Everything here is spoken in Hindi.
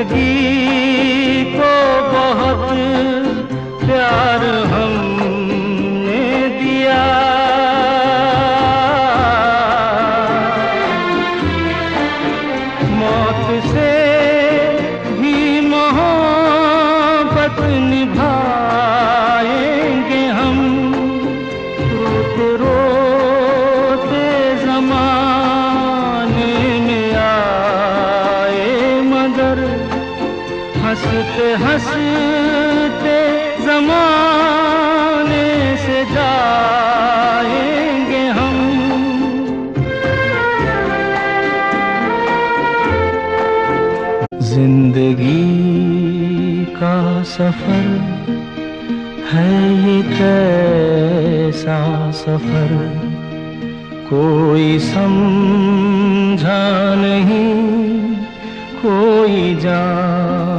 जिंदगी को बहुत प्यार हमने दिया, मौत से भी मोहब्बत निभाएंगे हम। रोते रोते ज़माने में आए मगर हंसते हंसते ज़माने से जाएंगे हम। जिंदगी का सफर है ये कैसा सफर, कोई समझा नहीं कोई जान